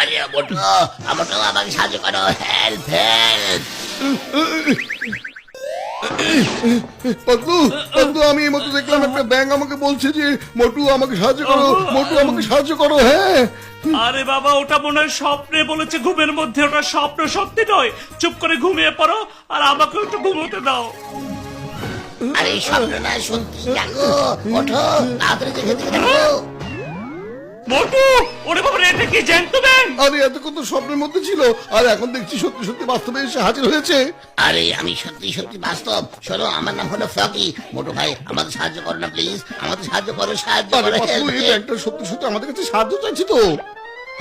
আরে মোটু মোটু আমাকে সাহায্য করো, হেল্প হেল্প। পাতলু পাতলু, আমি এই মতো দেখলাম একটা ব্যাঙ আমাকে বলছে যে মোটু আমাকে সাহায্য করো, মোটু আমাকে সাহায্য করো। হ্যাঁ আরে বাবা, ওটা মনে হয় স্বপ্নে বলেছে, ঘুমের মধ্যে। ওটা স্বপ্ন, সত্যি নয়। চুপ করে ঘুমিয়ে পড়ো আর আমাকে একটু ঘুমোতে দাও। আরে স্বপ্ন না, সত্যি জাগো, ওঠো তাড়াতাড়ি দেখে দেখে দেখো। মোটু, ওরে বাবা, এটা কি জ্যান্ত ব্যাঙ? আরে এতক্ষণ তো স্বপ্নের মধ্যে ছিল, আর এখন দেখছি সত্যি সত্যি বাস্তবে এসে হাজির হয়েছে। আরে আমি সত্যি সত্যি বাস্তব। শোনো, আমার নাম হলো ফ্রকি। মোটু ভাই আমাদের সাহায্য করো না প্লিজ, আমাদের সাহায্য করো, সাহায্য আরে করো, পাতলু, help, এই help। ব্যাঙটা সত্যি সত্যি আমাদের কাছে সাহায্য চাইছি তো।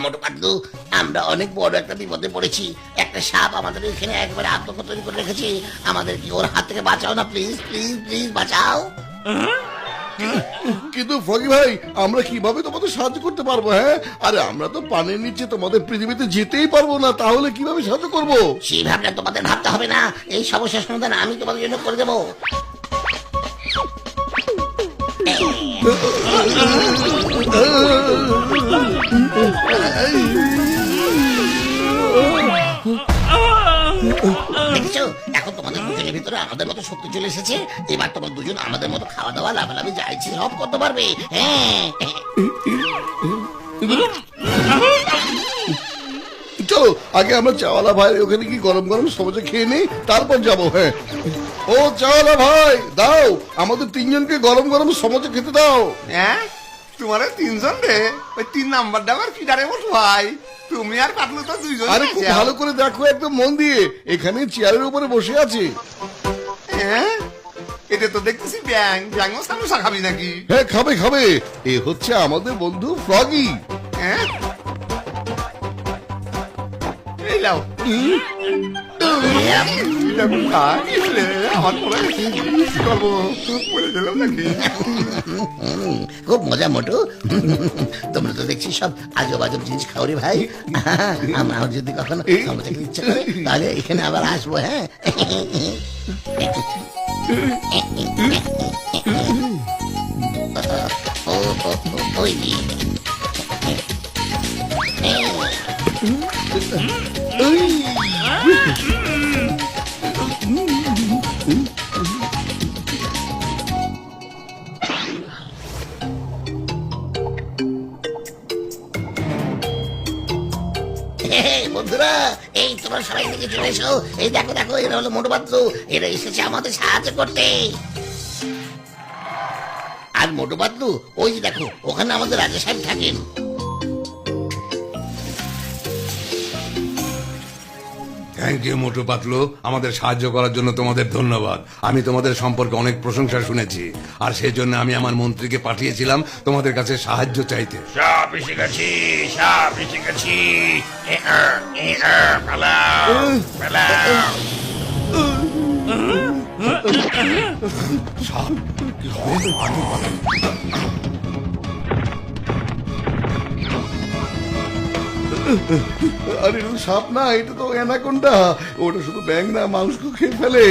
মোটু পাতলু, আমরা অনেক বড় একটা বিপদে পড়েছি। একটা সাপ আমাদের এখানে একবারে আত্মহত্যা তৈরি করে রেখেছে। আমাদের কি ওর হাত থেকে বাঁচাও না প্লিজ, প্লিজ প্লিজ বাঁচাও। কিন্তু ফকি ভাই, আমরা কিভাবে তোমাদের সাহায্য করতে পারবো? হ্যাঁ, আরে আমরা তো পানির নিচে তোমাদের পৃথিবীতে যেতেই পারবো না, তাহলে কিভাবে সাহায্য করবো? সেই ভাবনা তোমাদের ভাবতে হবে না, এই সমস্যার সমাধান আমি তোমাদের জন্য করে দেবো। দেখছো, এখন তোমাদের দুজনের ভিতরে আমাদের মতো শক্তি চলে এসেছে। এবার তোমার দুজন আমাদের মতো খাওয়া দাওয়া, লাভালাভি যা ইচ্ছে সব করতে পারবে। হ্যাঁ, চলো আগে আমরা চাওয়ালা ভাই ওখানে কি গরম গরম সবজে খেয়ে নেই, তারপর যাবো। হ্যাঁ, ও চাওয়ালা ভাই, দাও আমাদের তিনজনকে গরম গরম সমোসা খেতে দাও। হ্যাঁ, তোমারে তিনজন রে, ওই 3 নাম্বারটা আবার কি ডারে মোটু ভাই? তুমি আর পাতলু তো দুইজন। আরে খুব ভালো করে দেখো, একদম মন দিয়ে। এখানে চেয়ারের উপরে বসে আছে। হ্যাঁ, এটা তো দেখতেছি ব্যাং ব্যাংও সামোসা খাবি নাকি? হ্যাঁ, খাবে খাবে। এ হচ্ছে আমাদের বন্ধু ফ্রগি। হ্যাঁ, এই লাও। এটা কোথায় রে? আমার পরে কি করবো? পড়ে গেলাম নাকি? খুব মজা মোটু। তোমরা তো দেখছি সব আজব আজব জিনিস খাও রে ভাই। আমার যদি কখনো সমস্যা খেতে ইচ্ছে করে তাহলে এখানে আবার আসবো। হ্যাঁ, ওই বন্ধুরা, এই তোমরা সবাই দিকে চলে এসো। এই দেখো দেখো, এরা হলো মোটু পাতলু। এরা এসেছে আমাদের সাহায্য করতে। আর মোটু পাতলু, ওই যে দেখো, ওখানে আমাদের রাজা সাহেব থাকেন। থ্যাংক ইউ মোটু পাতলু, আমাদের সাহায্য করার জন্য তোমাদের ধন্যবাদ। আমি তোমাদের সম্পর্কে অনেক প্রশংসা শুনেছি, আর সেই জন্য আমি আমার মন্ত্রীকে পাঠিয়েছিলাম তোমাদের কাছে সাহায্য চাইতে। সব এসে গেছি, সব এসে গেছি। পালাও, পালাও। সাপ, কি হবে? আরে এটা তো সাপ না, এটা তো অ্যানাকোন্ডা। ওটা শুধু ব্যাঙ না, মানুষকে খেয়ে ফেলে।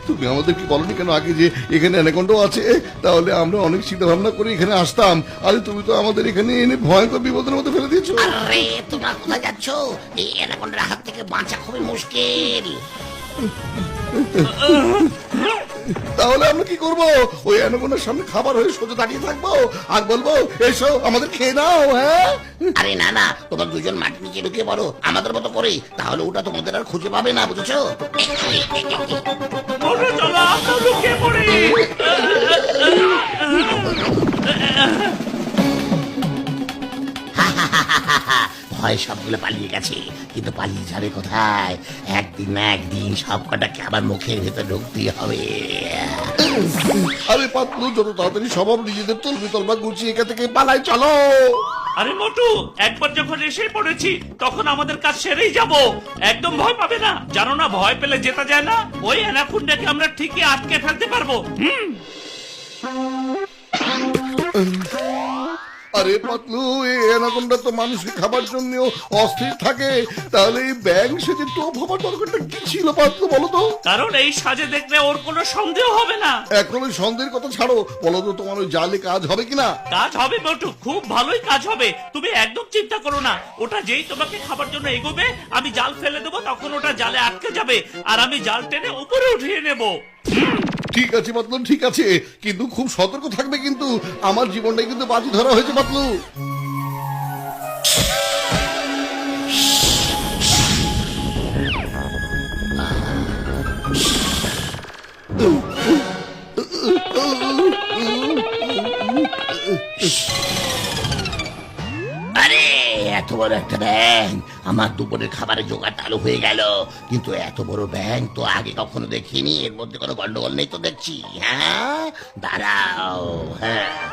তুমি আমাদেরকে বলনি কেন আগে যে এখানে অ্যানাকোন্ডাও আছে? তাহলে আমরা অনেক চিন্তা ভাবনা করে এখানে আসতাম। আরে তুমি তো আমাদের এখানে এনে ভয়ঙ্কর বিপদের মধ্যে ফেলে দিয়েছো। আরে তোমরা কোথায় যাচ্ছ? এই অ্যানাকোন্ডার হাত থেকে বাঁচা খুবই মুশকিল। তাহলে আমরা কি করবো? ওই অ্যানাকোন্ডার সামনে খাবার হয়ে সোজা দাঁড়িয়ে থাকবো আর বলবো এসো আমাদের খেয়ে নাও? হ্যাঁ, আরে না না, তোমরা দুজন মাটির নিচে ঢুকে পড়ো আমাদের মতো করে, তাহলে ওটা তোমাদের আর খুঁজে পাবে না, বুঝেছো? ওরে চলো, আমরা লুকিয়ে পড়ি। ভয় সবগুলো পালিয়ে গেছে, কিন্তু পালিয়ে যাবে কোথায়? একদিন না একদিন সব কটাকে আবার মুখের ভেতর ঢুকতেই হবে। আরে পাতলু, যত তাড়াতাড়ি সম্ভব নিজেদের তলবি তলবা গুছিয়ে এখান থেকে পালাই, চলো। আরে মোটু, একবার যখন এসে পড়েছি তখন আমাদের কাজ সেরেই যাব। একদম ভয় পাবে না, জানো না, ভয় পেলে জেতা যায় না। ওই অ্যানাকোন্ডাকে আমরা ঠিকই আটকে ফেলতে পারবো। আরে পাতলু, এই অ্যানাকোন্ডা তো মানুষকে খাবার জন্য অস্থির থাকে, তাহলে এই ব্যাং সেজে টোপ হবার দরকারটা কি ছিল পাতলু, বলো তো? কারণ এই সাজে দেখলে ওর কোনো সন্দেহ হবে না। এখন ওই সন্দেহের কথা ছাড়ো, বলো তো তোমার ওই জালে কাজ হবে কিনা? কাজ হবে মোটু, খুব ভালোই কাজ হবে, তুমি একদম চিন্তা করো না। ওটা যেই তোমাকে খাবার জন্য এগোবে, আমি জাল ফেলে দেবো, তখন ওটা জালে আটকে যাবে আর আমি জাল টেনে উপরে উঠিয়ে নেব। ঠিক আছে পাতলু, ঠিক আছে, কিন্তু খুব সতর্ক থাকবে, কিন্তু আমার জীবনটাই কিন্তু বাজি ধরা হয়েছে পাতলু। আরে এত বড় একটা ব্যাং, আমার দুপুরের খাবারের জোগাড় চালু হয়ে গেল। কিন্তু এত বড় ব্যাং তো আগে কখনো দেখিনি, এর মধ্যে কোনো গন্ডগোল নেই তো দেখছি। হ্যাঁ দাঁড়াও, হ্যাঁ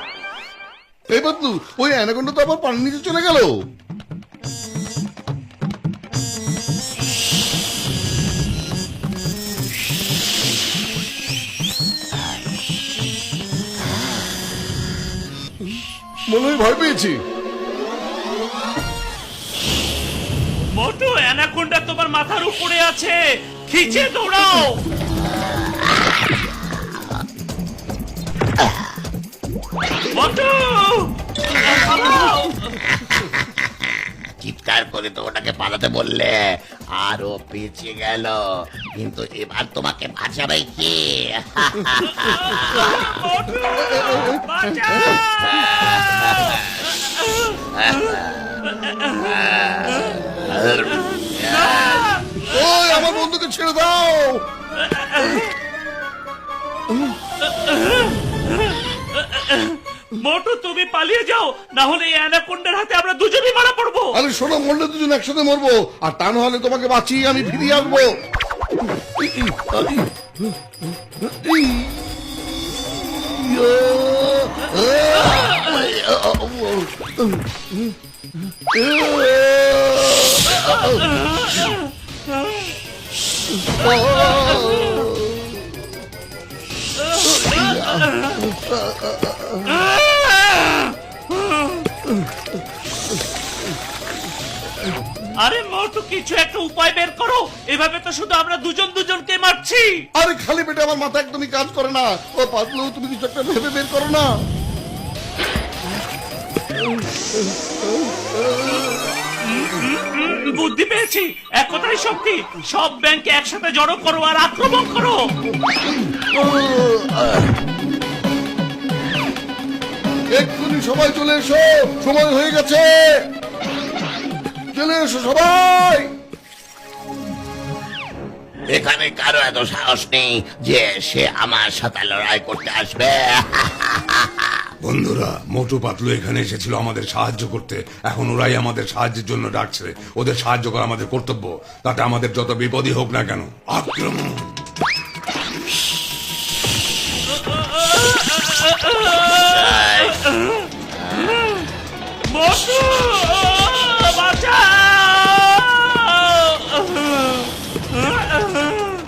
এই পাতলু, ওই অ্যানাকোন্ডা তো আবার পানির নিচে চলে গেল। মনে হয় ভয় পেয়েছি। মোটু, অ্যানাকোন্ডা তোমার মাথার উপরে আছে, খিচে দৌড়াও। মোটু, পালাও। চিৎকার করে তো ওটাকে পালাতে বললে, আরো পেঁচে গেল। কিন্তু এবার তোমাকে বাঁচাবে কে? মোটু, বাঁচাও। ওই আমার বন্ধুকে ছেড়ে দাও। মোটু, তুমি পালিয়ে যাও, না হলে এই অ্যানাকোন্ডার হাতে আমরা দুজনেই মারা পড়বো। আরে শোনো, মরলে দুজন একসাথে মরবো, আর তা না হলে তোমাকে বাঁচিয়ে আমি ফিরিয়ে আসবো। আরে মোটু, কিছু একটা উপায় বের করো, এভাবে তো শুধু আমরা দুজন দুজনকে মারছি। আরে খালি পেটে আমার মাথা একদমই কাজ করে না। ও পাতলু, তুমি কিছু একটা ভেবে বের করো না। বুদ্ধি পেয়েছি, এক কথাই শক্তি। সব ব্যাংকে একসাথে জড়ো করো আর আক্রমণ করো। এক্ষুনি সবাই চলে এসো, সময় হয়ে গেছে। চলে এসো সবাই। এখানে কারো এত সাহস নেই যে সে আমার সাথে লড়াই করতে আসবে। বন্ধুরা, মোটু পাতলু এখানে এসেছিল আমাদের সাহায্য করতে, এখন ওরাই আমাদের সাহায্যের জন্য ডাকছে। ওদের সাহায্য করা আমাদের কর্তব্য, তাতে আমাদের যত বিপদই হোক না কেন। আক্রমণ! মোটু,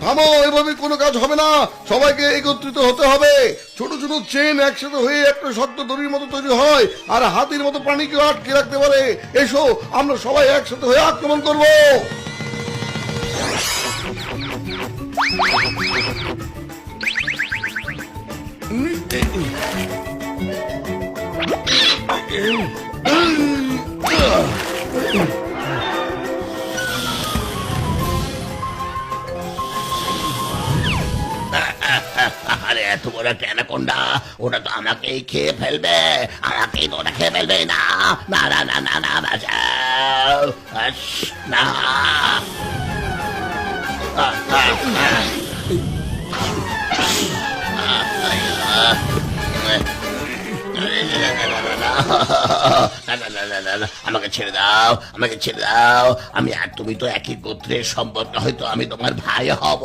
থামো, এভাবে কোনো কাজ হবে না। সবাইকে একত্রিত হতে হবে। ছোট ছোট চেন একসাথে হয়ে একটা শক্ত দড়ির মতো তৈরি হয়, আর হাতির মতো প্রাণীকে আটকে রাখতে পারে। এসো, আমরা সবাই একসাথে হয়ে আক্রমণ করবো। আরে এত বড় একটা অ্যানাকোন্ডা, ওটা তো আমাকেই খেয়ে ফেলবে। আমাকেই তো ওটা খেয়ে ফেলবে। না না না না না না, বাঁচাও। না আমাকে ছেড়ে দাও, আমাকে ছেড়ে দাও। আমি আর তুমি তো একই গোত্রের সম্পর্ক, হয়তো আমি তোমার ভাই হব।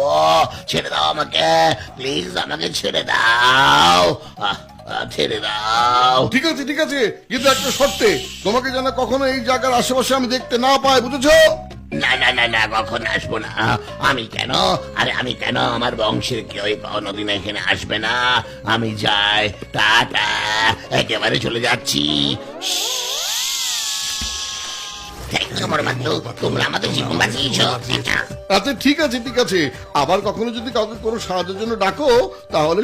ছেড়ে দাও আমাকে, প্লিজ আমাকে ছেড়ে দাও, ছেড়ে দাও। ঠিক আছে, ঠিক আছে, কিন্তু একটা শর্তে, তোমাকে যেন কখনো এই জায়গার আশেপাশে আমি দেখতে না পাই, বুঝেছো? না না না না, কখন আসবো না। আমি কেন, আরে আমি কেন, আমার বংশের কেউ কোনোদিন এখানে আসবে না। আমি যাই, টাটা, একেবারে চলে যাচ্ছি। Thank you, মোটু পাতলু, তোমরা আমাদের জীবন বাঁচিয়েছো। আচ্ছা ঠিক আছে ঠিক আছে, আবার কখনো যদি কাউকে কোনো সাহায্যের জন্য ডাকো তাহলে